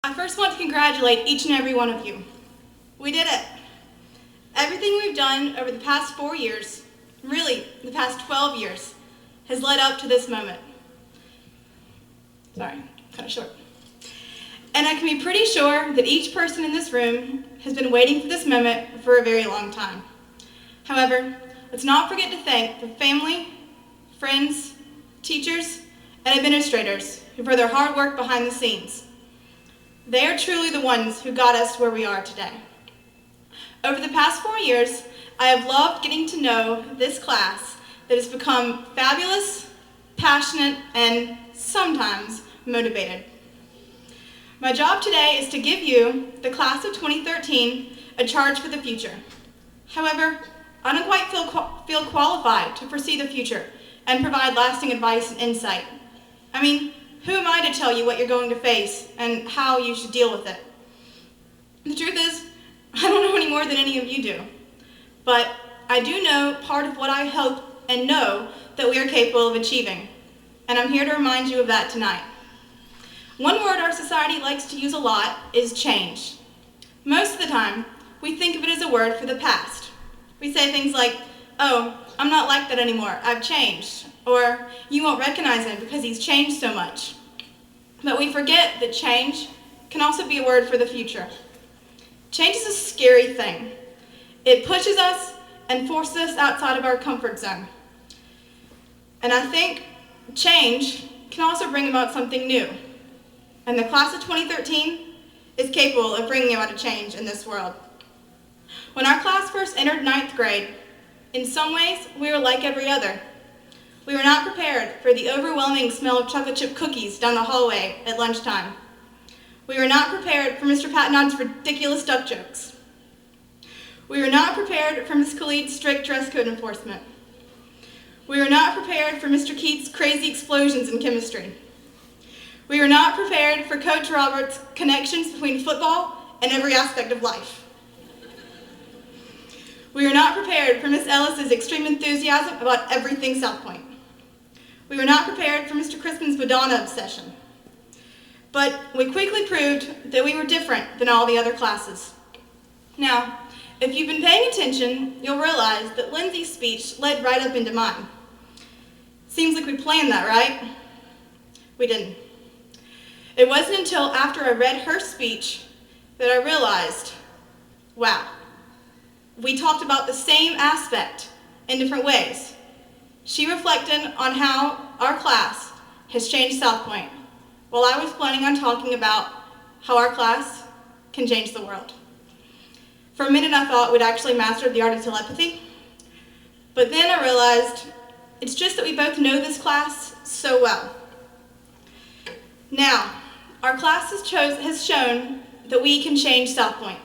I first want to congratulate each and every one of you. We did it. Everything we've done over the past 4 years, really the past 12 years, has led up to this moment. Sorry, kind of short. And I can be pretty sure that each person in this room has been waiting for this moment for a very long time. However, let's not forget to thank the family, friends, teachers, and administrators who put their hard work behind the scenes. They are truly the ones who got us where we are today. Over the past 4 years, I have loved getting to know this class that has become fabulous, passionate, and sometimes motivated. My job today is to give you, the class of 2013, a charge for the future. However, I don't quite feel qualified to foresee the future and provide lasting advice and insight. I mean, who am I to tell you what you're going to face and how you should deal with it? The truth is, I don't know any more than any of you do. But I do know part of what I hope and know that we are capable of achieving. And I'm here to remind you of that tonight. One word our society likes to use a lot is change. Most of the time, we think of it as a word for the past. We say things like, "Oh, I'm not like that anymore, I've changed," or "You won't recognize him because he's changed so much." But we forget that change can also be a word for the future. Change is a scary thing. It pushes us and forces us outside of our comfort zone. And I think change can also bring about something new. And the class of 2013 is capable of bringing about a change in this world. When our class first entered 9th grade, in some ways, we were like every other. We were not prepared for the overwhelming smell of chocolate chip cookies down the hallway at lunchtime. We were not prepared for Mr. Patnod's ridiculous duck jokes. We were not prepared for Ms. Khalid's strict dress code enforcement. We were not prepared for Mr. Keats' crazy explosions in chemistry. We were not prepared for Coach Roberts' connections between football and every aspect of life. We were not prepared for Miss Ellis's extreme enthusiasm about everything South Pointe. We were not prepared for Mr. Crispin's Madonna obsession. But we quickly proved that we were different than all the other classes. Now, if you've been paying attention, you'll realize that Lindsay's speech led right up into mine. Seems like we planned that, right? We didn't. It wasn't until after I read her speech that I realized, wow, we talked about the same aspect in different ways. She reflected on how our class has changed South Pointe, while I was planning on talking about how our class can change the world. For a minute I thought we'd actually mastered the art of telepathy, but then I realized it's just that we both know this class so well. Now, our class has shown that we can change South Pointe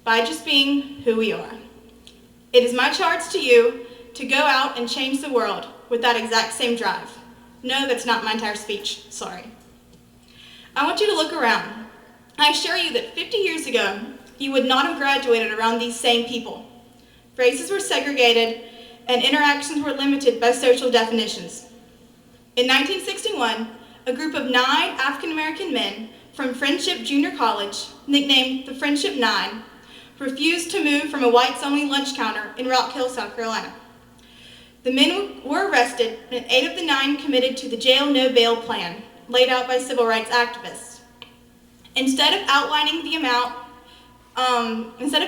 by just being who we are. It is my charge to you to go out and change the world with that exact same drive. No, that's not my entire speech, sorry. I want you to look around. I assure you that 50 years ago, you would not have graduated around these same people. Races were segregated and interactions were limited by social definitions. In 1961, a group of 9 African American men from Friendship Junior College, nicknamed the Friendship 9, refused to move from a whites-only lunch counter in Rock Hill, South Carolina. The men were arrested, and 8 of the 9 committed to the jail no bail plan laid out by civil rights activists. Instead of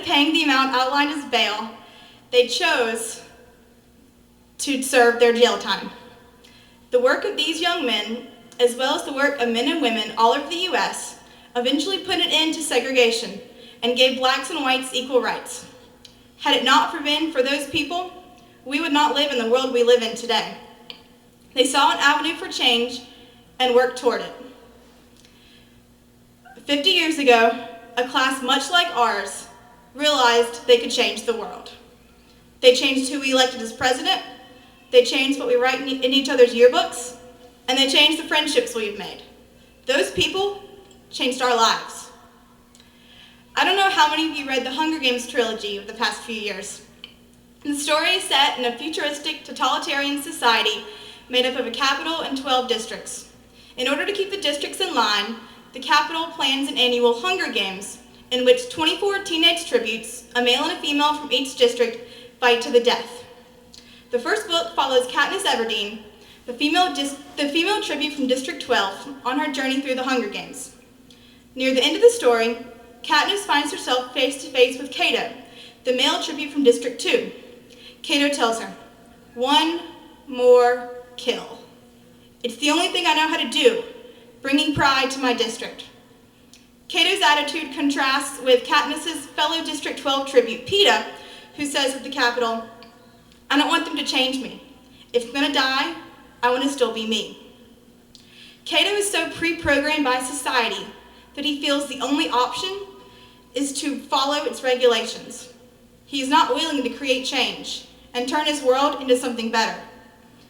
paying the amount outlined as bail, they chose to serve their jail time. The work of these young men, as well as the work of men and women all over the U.S., eventually put an end to segregation and gave blacks and whites equal rights. Had it not been for those people, we would not live in the world we live in today. They saw an avenue for change and worked toward it. 50 years ago, a class much like ours realized they could change the world. They changed who we elected as president, they changed what we write in each other's yearbooks, and they changed the friendships we've made. Those people changed our lives. I don't know how many of you read the Hunger Games trilogy of the past few years. The story is set in a futuristic, totalitarian society made up of a capital and 12 districts. In order to keep the districts in line, the Capitol plans an annual Hunger Games in which 24 teenage tributes, a male and a female from each district, fight to the death. The first book follows Katniss Everdeen, the female tribute from District 12, on her journey through the Hunger Games. Near the end of the story, Katniss finds herself face to face with Cato, the male tribute from District 2. Cato tells her, "One more kill. It's the only thing I know how to do, bringing pride to my district." Cato's attitude contrasts with Katniss's fellow District 12 tribute, Peeta, who says at the Capitol, "I don't want them to change me. If I'm gonna die, I want to still be me." Cato is so pre-programmed by society that he feels the only option is to follow its regulations. He is not willing to create change and turn his world into something better.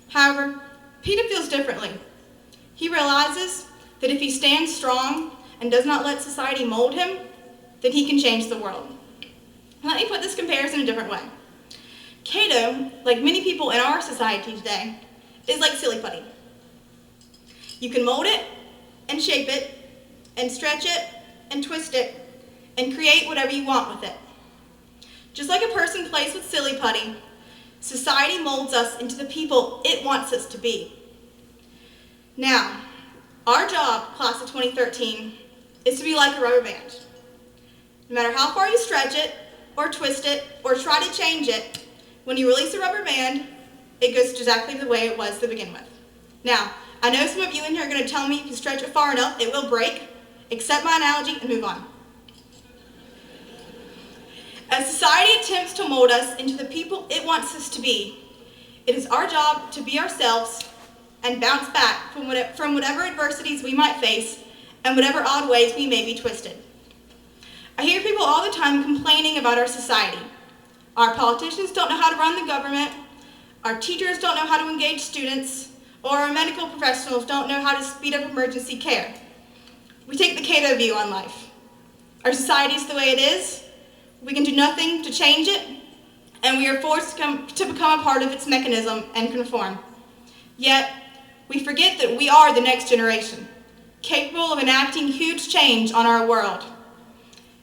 However, Peeta feels differently. He realizes that if he stands strong and does not let society mold him, then he can change the world. Let me put this comparison a different way. Cato, like many people in our society today, is like silly putty. You can mold it and shape it and stretch it and twist it and create whatever you want with it. Just like a person plays with silly putty, society molds us into the people it wants us to be. Now, our job, class of 2013, is to be like a rubber band. No matter how far you stretch it, or twist it, or try to change it, when you release a rubber band, it goes exactly the way it was to begin with. Now, I know some of you in here are going to tell me if you stretch it far enough, it will break. Accept my analogy and move on. As society attempts to mold us into the people it wants us to be, it is our job to be ourselves and bounce back from whatever adversities we might face and whatever odd ways we may be twisted. I hear people all the time complaining about our society. Our politicians don't know how to run the government, our teachers don't know how to engage students, or our medical professionals don't know how to speed up emergency care. We take the Cato view on life. Our society is the way it is, we can do nothing to change it, and we are forced to become a part of its mechanism and conform. Yet, we forget that we are the next generation, capable of enacting huge change on our world.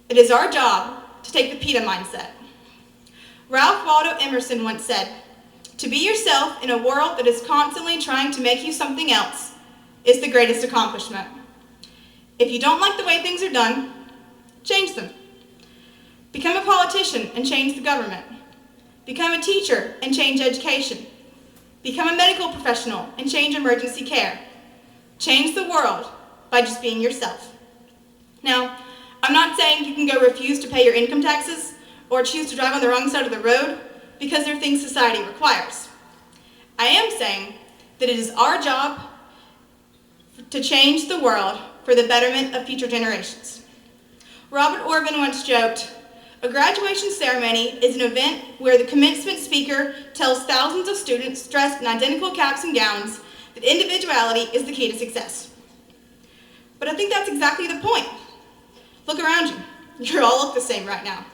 It is our job to take the Peeta mindset. Ralph Waldo Emerson once said, "To be yourself in a world that is constantly trying to make you something else is the greatest accomplishment." If you don't like the way things are done, change them. Become a politician and change the government. Become a teacher and change education. Become a medical professional and change emergency care. Change the world by just being yourself. Now, I'm not saying you can go refuse to pay your income taxes or choose to drive on the wrong side of the road because they're things society requires. I am saying that it is our job to change the world for the betterment of future generations. Robert Orban once joked, "A graduation ceremony is an event where the commencement speaker tells thousands of students dressed in identical caps and gowns that individuality is the key to success." But I think that's exactly the point. Look around you. You all look the same right now.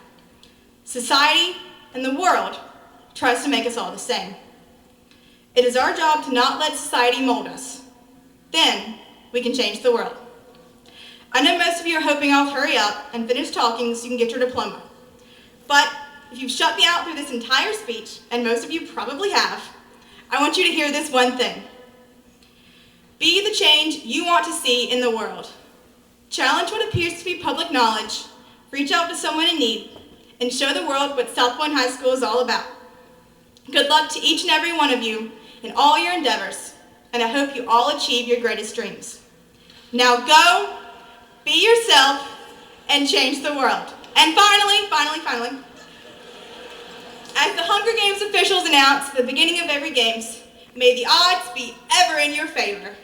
Society and the world tries to make us all the same. It is our job to not let society mold us. Then we can change the world. I know most of you are hoping I'll hurry up and finish talking so you can get your diploma. But if you've shut me out through this entire speech, and most of you probably have, I want you to hear this one thing. Be the change you want to see in the world. Challenge what appears to be public knowledge, reach out to someone in need, and show the world what South Pointe High School is all about. Good luck to each and every one of you in all your endeavors, and I hope you all achieve your greatest dreams. Now go, be yourself, and change the world. And finally, as the Hunger Games officials announce at the beginning of every games, may the odds be ever in your favor.